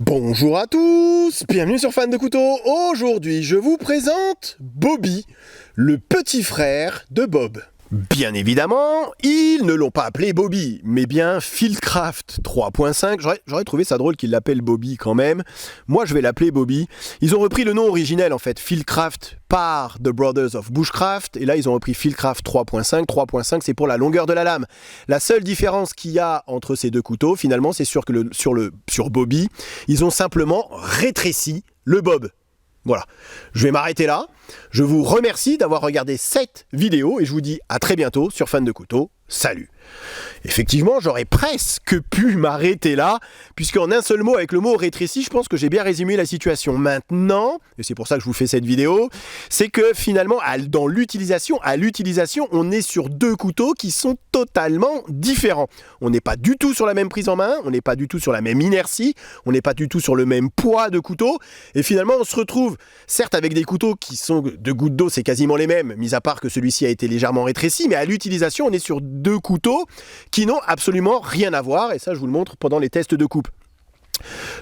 Bonjour à tous, bienvenue sur Fan de Couteaux. Aujourd'hui, je vous présente Bobby, le petit frère de Bob. Bien évidemment, ils ne l'ont pas appelé Bobby, mais bien Fieldcraft 3.5. J'aurais trouvé ça drôle qu'ils l'appellent Bobby quand même. Moi, je vais l'appeler Bobby. Ils ont repris le nom originel, en fait, Fieldcraft par The Brothers of Bushcraft. Et là, ils ont repris Fieldcraft 3.5. 3.5, c'est pour la longueur de la lame. La seule différence qu'il y a entre ces deux couteaux, finalement, c'est sûr que sur Bobby, ils ont simplement rétréci le bob. Voilà, je vais m'arrêter là. Je vous remercie d'avoir regardé cette vidéo et je vous dis à très bientôt sur Fan de Couteaux. Salut! Effectivement, j'aurais presque pu m'arrêter là, puisqu'en un seul mot, avec le mot rétréci, je pense que j'ai bien résumé la situation. Maintenant, et c'est pour ça que je vous fais cette vidéo, c'est que finalement, à l'utilisation, on est sur deux couteaux qui sont totalement différents. On n'est pas du tout sur la même prise en main, on n'est pas du tout sur la même inertie, on n'est pas du tout sur le même poids de couteau, et finalement, on se retrouve, certes avec des couteaux qui sont de gouttes d'eau, c'est quasiment les mêmes, mis à part que celui-ci a été légèrement rétréci, mais à l'utilisation, on est sur deux couteaux qui n'ont absolument rien à voir, et ça je vous le montre pendant les tests de coupe.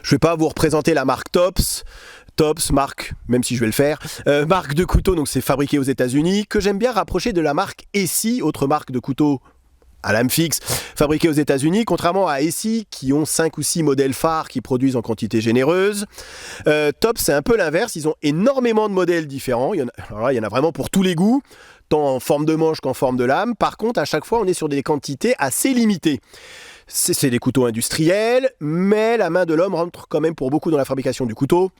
Je ne vais pas vous représenter la marque Tops, marque, même si je vais le faire, marque de couteau, donc c'est fabriqué aux États-Unis, que j'aime bien rapprocher de la marque Essie, autre marque de couteau à lame fixe, fabriquée aux États-Unis, contrairement à Essie qui ont 5 ou 6 modèles phares qui produisent en quantité généreuse. Tops, c'est un peu l'inverse, ils ont énormément de modèles différents, il y en a vraiment pour tous les goûts, tant en forme de manche qu'en forme de lame. Par contre, à chaque fois, on est sur des quantités assez limitées. C'est des couteaux industriels, mais la main de l'homme rentre quand même pour beaucoup dans la fabrication du couteau.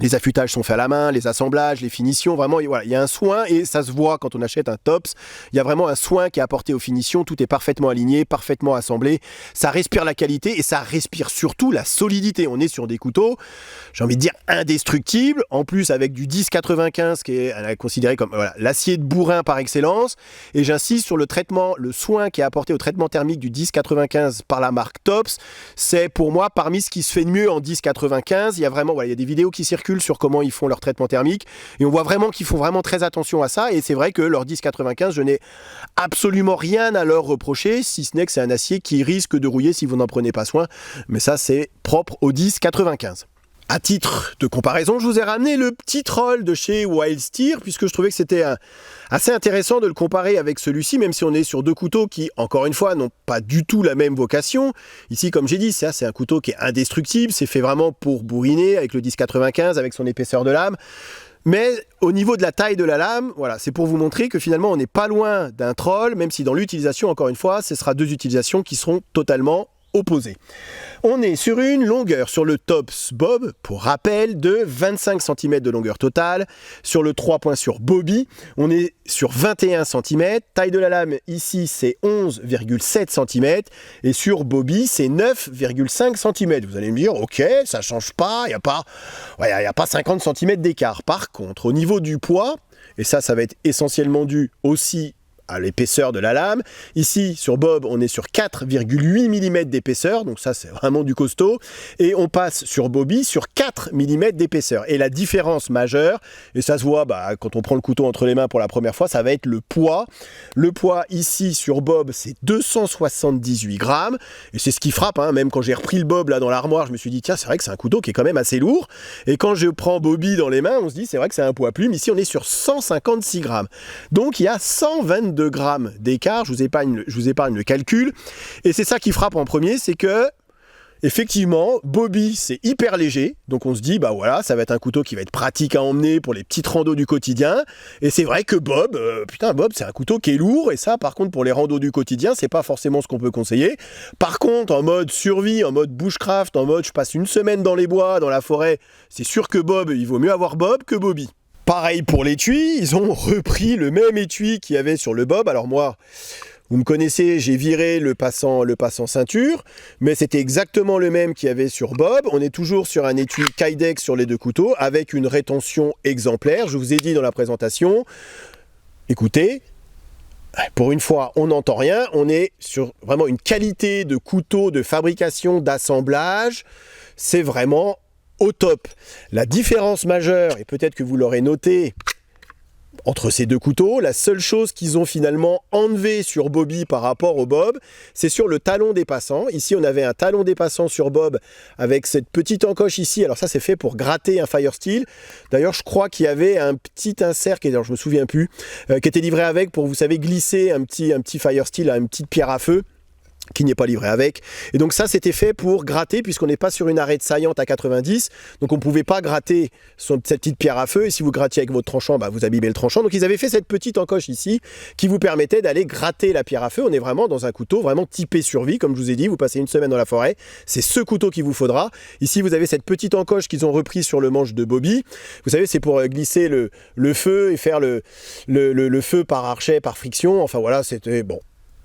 Les affûtages sont faits à la main, les assemblages, les finitions, vraiment, voilà, il y a un soin et ça se voit quand on achète un Tops. Il y a vraiment un soin qui est apporté aux finitions, tout est parfaitement aligné, parfaitement assemblé. Ça respire la qualité et ça respire surtout la solidité. On est sur des couteaux, j'ai envie de dire indestructibles, en plus avec du 1095 qui est considéré comme l'acier de bourrin par excellence. Et j'insiste sur le traitement, le soin qui est apporté au traitement thermique du 1095 par la marque Tops. C'est pour moi parmi ce qui se fait de mieux en 1095. Il y a vraiment, il y a des vidéos qui circulent sur comment ils font leur traitement thermique et on voit vraiment qu'ils font vraiment très attention à ça et c'est vrai que leur 1095 je n'ai absolument rien à leur reprocher si ce n'est que c'est un acier qui risque de rouiller si vous n'en prenez pas soin, mais ça c'est propre au 1095. À titre de comparaison, je vous ai ramené le petit troll de chez Wild Steer, puisque je trouvais que c'était assez intéressant de le comparer avec celui-ci, même si on est sur deux couteaux qui, encore une fois, n'ont pas du tout la même vocation. Ici, comme j'ai dit, c'est un couteau qui est indestructible, c'est fait vraiment pour bourriner, avec le 1095, avec son épaisseur de lame. Mais au niveau de la taille de la lame, voilà, c'est pour vous montrer que finalement, on n'est pas loin d'un troll, même si dans l'utilisation, encore une fois, ce sera deux utilisations qui seront totalement opposées. On est sur une longueur sur le Tops Bob, pour rappel, de 25 cm de longueur totale. Sur le 3 points sur Bobby, on est sur 21 cm. Taille de la lame, ici, c'est 11,7 cm. Et sur Bobby, c'est 9,5 cm. Vous allez me dire, ok, ça change pas, il n'y a pas 50 cm d'écart. Par contre, au niveau du poids, et ça va être essentiellement dû aussi à l'épaisseur de la lame. Ici, sur Bob, on est sur 4,8 mm d'épaisseur, donc ça, c'est vraiment du costaud. Et on passe sur Bobby sur 4 mm d'épaisseur. Et la différence majeure, et ça se voit quand on prend le couteau entre les mains pour la première fois, ça va être le poids. Le poids, ici, sur Bob, c'est 278 grammes. Et c'est ce qui frappe, même quand j'ai repris le Bob là dans l'armoire, je me suis dit, tiens, c'est vrai que c'est un couteau qui est quand même assez lourd. Et quand je prends Bobby dans les mains, on se dit, c'est vrai que c'est un poids plume. Ici, on est sur 156 grammes. Donc, il y a 122 grammes d'écart, je vous épargne le calcul, et c'est ça qui frappe en premier, c'est que effectivement, Bobby c'est hyper léger, donc on se dit ça va être un couteau qui va être pratique à emmener pour les petites randos du quotidien, et c'est vrai que Bob, Bob c'est un couteau qui est lourd, et ça par contre pour les randos du quotidien, c'est pas forcément ce qu'on peut conseiller. Par contre en mode survie, en mode bushcraft, en mode je passe une semaine dans les bois, dans la forêt, c'est sûr que Bob, il vaut mieux avoir Bob que Bobby. Pareil pour l'étui, ils ont repris le même étui qu'il y avait sur le Bob. Alors moi, vous me connaissez, j'ai viré le passant ceinture, mais c'était exactement le même qu'il y avait sur Bob. On est toujours sur un étui Kydex sur les deux couteaux, avec une rétention exemplaire. Je vous ai dit dans la présentation, écoutez, pour une fois, on n'entend rien. On est sur vraiment une qualité de couteau, de fabrication, d'assemblage. C'est vraiment au top. La différence majeure, et peut-être que vous l'aurez noté, entre ces deux couteaux. La seule chose qu'ils ont finalement enlevé sur Bobby par rapport au Bob, c'est sur le talon dépassant. Ici, on avait un talon dépassant sur Bob avec cette petite encoche ici. Alors ça, c'est fait pour gratter un Firesteel. D'ailleurs, je crois qu'il y avait un petit insert, alors je me souviens plus, qui était livré avec pour, vous savez, glisser un petit Firesteel à une petite pierre à feu, qui n'est pas livré avec. Et donc ça, c'était fait pour gratter, puisqu'on n'est pas sur une arête saillante à 90, donc on ne pouvait pas gratter cette petite pierre à feu, et si vous grattiez avec votre tranchant, bah, vous abîmez le tranchant. Donc ils avaient fait cette petite encoche ici, qui vous permettait d'aller gratter la pierre à feu. On est vraiment dans un couteau vraiment typé survie, comme je vous ai dit, vous passez une semaine dans la forêt, c'est ce couteau qu'il vous faudra. Ici, vous avez cette petite encoche qu'ils ont repris sur le manche de Bobby. Vous savez, c'est pour glisser le feu et faire le feu par archet, par friction. Enfin voilà, c'était bon.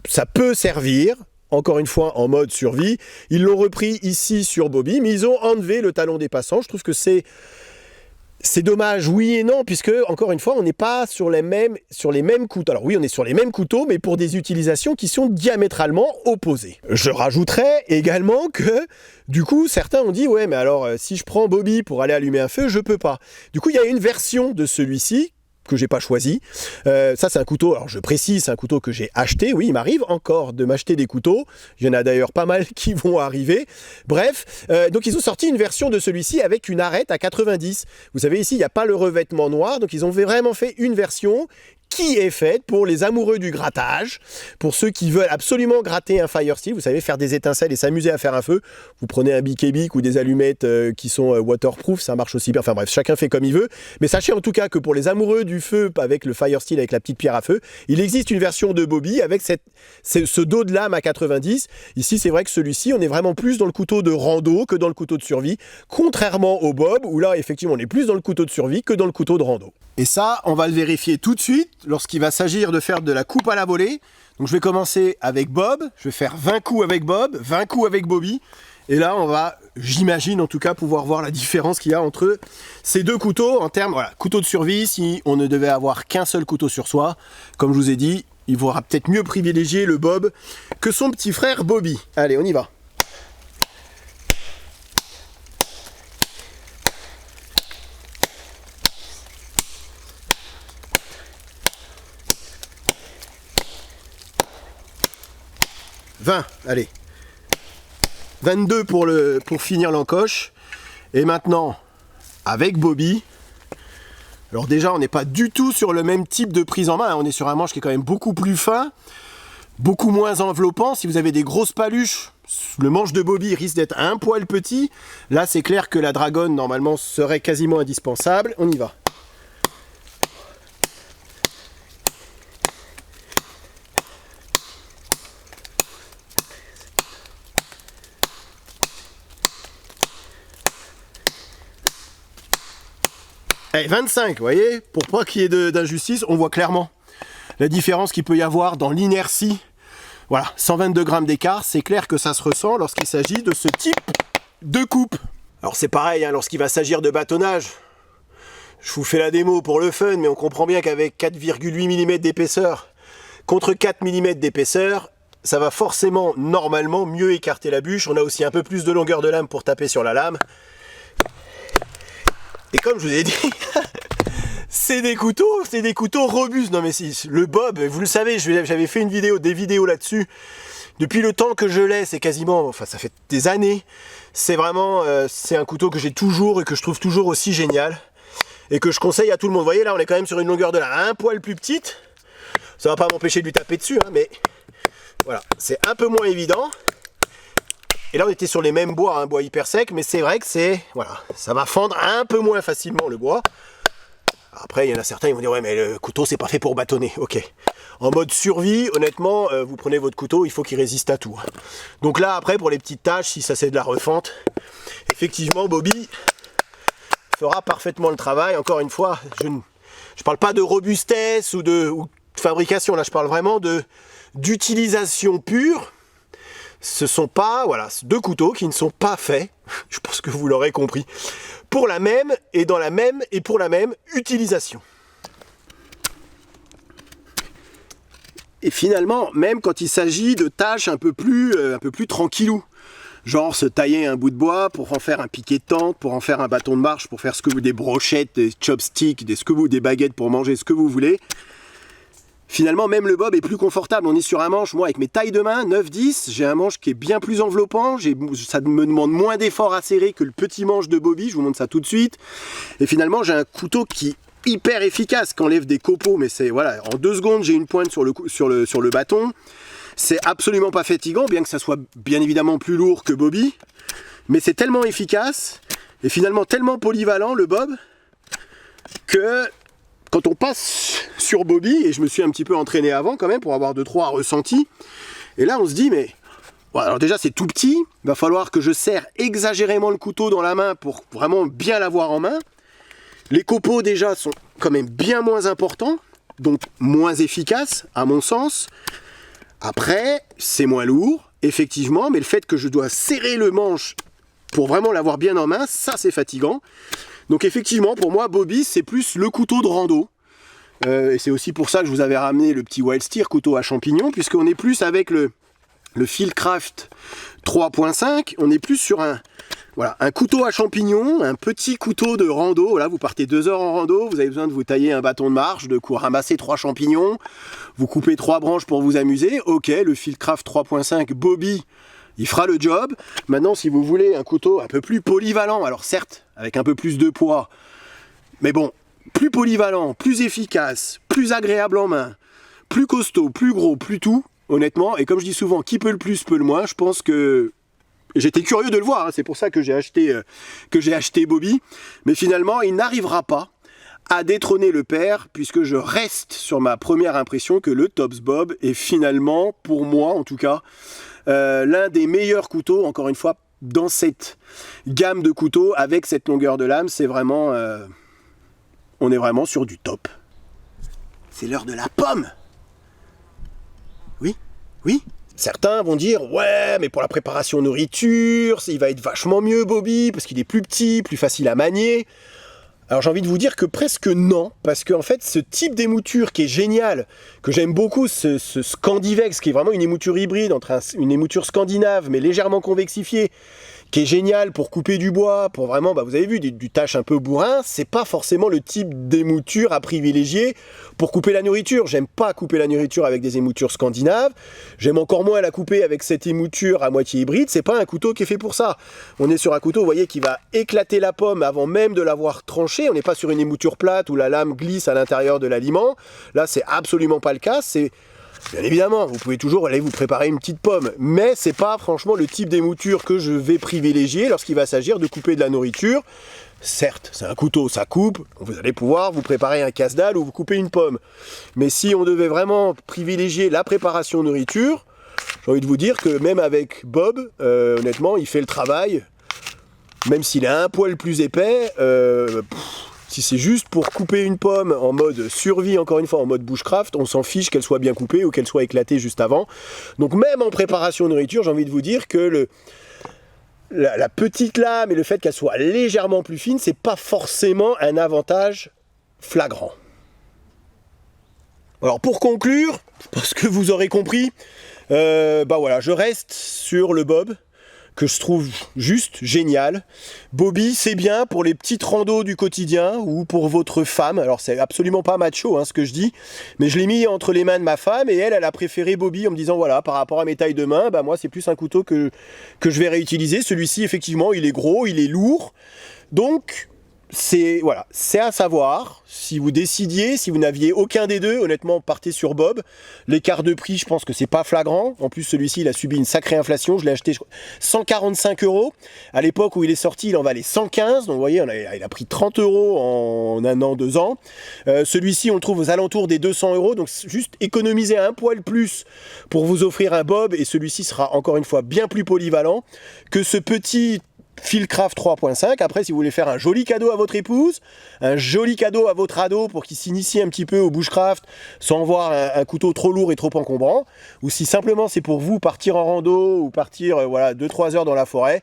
Ça peut servir, encore une fois en mode survie. Ils l'ont repris ici sur Bobby, mais ils ont enlevé le talon dépassant. Je trouve que c'est dommage, oui et non, puisque, encore une fois, on n'est pas sur les mêmes couteaux. Alors oui, on est sur les mêmes couteaux, mais pour des utilisations qui sont diamétralement opposées. Je rajouterais également que, du coup, certains ont dit, ouais, mais alors, si je prends Bobby pour aller allumer un feu, je peux pas. Du coup, il y a une version de celui-ci, que j'ai pas choisi. Ça, c'est un couteau, alors je précise, c'est un couteau que j'ai acheté. Oui, il m'arrive encore de m'acheter des couteaux. Il y en a d'ailleurs pas mal qui vont arriver. Bref, donc ils ont sorti une version de celui-ci avec une arête à 90. Vous savez, ici, il n'y a pas le revêtement noir, donc ils ont vraiment fait une version qui est faite pour les amoureux du grattage, pour ceux qui veulent absolument gratter un Firesteel, vous savez, faire des étincelles et s'amuser à faire un feu. Vous prenez un bic ou des allumettes qui sont waterproof, ça marche aussi bien. Enfin bref, chacun fait comme il veut. Mais sachez en tout cas que pour les amoureux du feu avec le Firesteel, avec la petite pierre à feu, il existe une version de Bobby avec ce dos de lame à 90. Ici, c'est vrai que celui-ci, on est vraiment plus dans le couteau de rando que dans le couteau de survie, contrairement au Bob, où là, effectivement, on est plus dans le couteau de survie que dans le couteau de rando. Et ça, on va le vérifier tout de suite lorsqu'il va s'agir de faire de la coupe à la volée. Donc je vais commencer avec Bob, je vais faire 20 coups avec Bob, 20 coups avec Bobby. Et là, on va, j'imagine en tout cas, pouvoir voir la différence qu'il y a entre ces deux couteaux en termes, voilà, couteau de survie, si on ne devait avoir qu'un seul couteau sur soi. Comme je vous ai dit, il faudra peut-être mieux privilégier le Bob que son petit frère Bobby. Allez, on y va. Allez, 22 pour finir l'encoche. Et maintenant, avec Bobby, alors déjà on n'est pas du tout sur le même type de prise en main, hein. On est sur un manche qui est quand même beaucoup plus fin, beaucoup moins enveloppant. Si vous avez des grosses paluches, le manche de Bobby risque d'être un poil petit. Là c'est clair que la dragonne normalement serait quasiment indispensable. On y va. Allez, 25, vous voyez, pour pas qu'il y ait d'injustice, on voit clairement la différence qu'il peut y avoir dans l'inertie. Voilà, 122 grammes d'écart, c'est clair que ça se ressent lorsqu'il s'agit de ce type de coupe. Alors c'est pareil, hein, lorsqu'il va s'agir de bâtonnage, je vous fais la démo pour le fun, mais on comprend bien qu'avec 4,8 mm d'épaisseur contre 4 mm d'épaisseur, ça va forcément, normalement, mieux écarter la bûche. On a aussi un peu plus de longueur de lame pour taper sur la lame. Et comme je vous ai dit, c'est des couteaux robustes. Non mais si, le Bob, vous le savez, j'avais fait des vidéos là-dessus. Depuis le temps que je l'ai, c'est quasiment, enfin ça fait des années. C'est vraiment, c'est un couteau que j'ai toujours et que je trouve toujours aussi génial. Et que je conseille à tout le monde. Vous voyez là, on est quand même sur une longueur de lame un poil plus petite. Ça va pas m'empêcher de lui taper dessus, hein, mais voilà, c'est un peu moins évident. Et là on était sur les mêmes bois, un bois hyper sec, mais c'est vrai que voilà, ça va fendre un peu moins facilement le bois. Après il y en a certains, ils vont dire ouais mais le couteau c'est pas fait pour bâtonner, ok. En mode survie, honnêtement, vous prenez votre couteau, il faut qu'il résiste à tout. Donc là après pour les petites tâches, si ça c'est de la refente, effectivement Bobby fera parfaitement le travail. Encore une fois, je parle pas de robustesse ou de fabrication, là je parle vraiment d'utilisation pure. Ce sont pas, voilà, deux couteaux qui ne sont pas faits, je pense que vous l'aurez compris, pour la même et dans la même et pour la même utilisation. Et finalement, même quand il s'agit de tâches un peu plus tranquillou, genre se tailler un bout de bois pour en faire un piquet de tente, pour en faire un bâton de marche, pour faire ce que vous, des brochettes, des chopsticks, des baguettes pour manger ce que vous voulez. Finalement, même le bob est plus confortable. On est sur un manche, moi avec mes tailles de main, 9-10, j'ai un manche qui est bien plus enveloppant, ça me demande moins d'efforts à serrer que le petit manche de Bobby, je vous montre ça tout de suite. Et finalement, j'ai un couteau qui est hyper efficace, qui enlève des copeaux, mais c'est voilà, en 2 secondes, j'ai une pointe sur le bâton. C'est absolument pas fatigant, bien que ça soit bien évidemment plus lourd que Bobby, mais c'est tellement efficace et finalement tellement polyvalent le bob que quand on passe sur Bobby, et je me suis un petit peu entraîné avant quand même pour avoir 2-3 ressentis, et là on se dit mais bon, alors déjà c'est tout petit, il va falloir que je serre exagérément le couteau dans la main pour vraiment bien l'avoir en main. Les copeaux déjà sont quand même bien moins importants, donc moins efficaces à mon sens. Après, c'est moins lourd, effectivement, mais le fait que je dois serrer le manche pour vraiment l'avoir bien en main, ça c'est fatigant. Donc effectivement, pour moi, Bobby, c'est plus le couteau de rando. Et c'est aussi pour ça que je vous avais ramené le petit Wild Steer, couteau à champignons, puisqu'on est plus avec le Fieldcraft 3.5, on est plus sur un couteau à champignons, un petit couteau de rando. Là, vous partez 2 heures en rando, vous avez besoin de vous tailler un bâton de marche, de ramasser 3 champignons, vous coupez 3 branches pour vous amuser. Ok, le Fieldcraft 3.5 Bobby, il fera le job. Maintenant, si vous voulez un couteau un peu plus polyvalent, alors certes, avec un peu plus de poids, mais bon, plus polyvalent, plus efficace, plus agréable en main, plus costaud, plus gros, plus tout, honnêtement, et comme je dis souvent, qui peut le plus, peut le moins, je pense que j'étais curieux de le voir, hein, c'est pour ça que j'ai acheté Bobby, mais finalement il n'arrivera pas à détrôner le père, puisque je reste sur ma première impression que le Tops Bob est finalement, pour moi en tout cas, l'un des meilleurs couteaux, encore une fois, dans cette gamme de couteaux, avec cette longueur de lame, c'est vraiment, on est vraiment sur du top. C'est l'heure de la pomme. Oui, oui. Certains vont dire, ouais, mais pour la préparation nourriture, il va être vachement mieux Bobby, parce qu'il est plus petit, plus facile à manier. Alors j'ai envie de vous dire que presque non, parce qu'en fait ce type d'émouture qui est génial, que j'aime beaucoup, ce Scandivex, qui est vraiment une émouture hybride entre une émouture scandinave, mais légèrement convexifiée, qui est génial pour couper du bois, pour vraiment, vous avez vu, du tâche un peu bourrin, c'est pas forcément le type d'émouture à privilégier pour couper la nourriture. J'aime pas couper la nourriture avec des émoutures scandinaves, j'aime encore moins la couper avec cette émouture à moitié hybride, c'est pas un couteau qui est fait pour ça. On est sur un couteau, vous voyez, qui va éclater la pomme avant même de l'avoir tranchée, on n'est pas sur une émouture plate où la lame glisse à l'intérieur de l'aliment, là c'est absolument pas le cas, c'est... Bien évidemment, vous pouvez toujours aller vous préparer une petite pomme, mais c'est pas franchement le type d'émouture que je vais privilégier lorsqu'il va s'agir de couper de la nourriture. Certes, c'est un couteau, ça coupe, vous allez pouvoir vous préparer un casse-dalle ou vous couper une pomme. Mais si on devait vraiment privilégier la préparation nourriture, j'ai envie de vous dire que même avec Bob, honnêtement, il fait le travail, même s'il est un poil plus épais, si c'est juste pour couper une pomme en mode survie, encore une fois en mode bushcraft, on s'en fiche qu'elle soit bien coupée ou qu'elle soit éclatée juste avant. Donc même en préparation nourriture, j'ai envie de vous dire que la petite lame et le fait qu'elle soit légèrement plus fine, c'est pas forcément un avantage flagrant. Alors pour conclure, parce que vous aurez compris, voilà, je reste sur le Bob, que je trouve juste génial. Bobby, c'est bien pour les petites randos du quotidien ou pour votre femme. Alors c'est absolument pas macho ce que je dis, mais je l'ai mis entre les mains de ma femme et elle a préféré Bobby en me disant voilà, par rapport à mes tailles de main, moi c'est plus un couteau que je vais réutiliser. Celui-ci effectivement il est gros, il est lourd, donc c'est à savoir. Si vous décidiez, si vous n'aviez aucun des deux, honnêtement, partez sur Bob. L'écart de prix, je pense que c'est pas flagrant. En plus, celui-ci, il a subi une sacrée inflation. Je l'ai acheté 145 €. À l'époque où il est sorti, il en valait 115. Donc, vous voyez, il a pris 30 € en 1 an, 2 ans. Celui-ci, on le trouve aux alentours des 200 €. Donc, juste économiser un poil plus pour vous offrir un Bob. Et celui-ci sera encore une fois bien plus polyvalent que ce petit Fieldcraft 3.5. Après, si vous voulez faire un joli cadeau à votre épouse, un joli cadeau à votre ado pour qu'il s'initie un petit peu au bushcraft sans voir un couteau trop lourd et trop encombrant, ou si simplement c'est pour vous partir en rando ou partir 2-3 heures dans la forêt,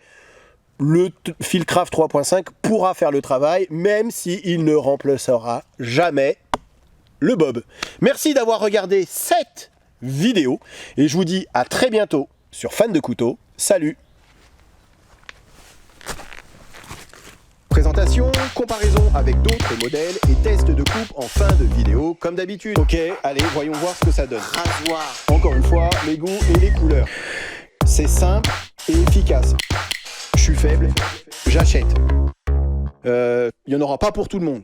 le Fieldcraft 3.5 pourra faire le travail, même s'il ne remplacera jamais le Bob. Merci d'avoir regardé cette vidéo et je vous dis à très bientôt sur Fan de Couteaux. Salut! comparaison avec d'autres modèles et test de coupe en fin de vidéo comme d'habitude. Ok, allez, voyons voir ce que ça donne. Rasoir. Encore une fois, les goûts et les couleurs. C'est simple et efficace. Je suis faible, j'achète. Il n'y en aura pas pour tout le monde.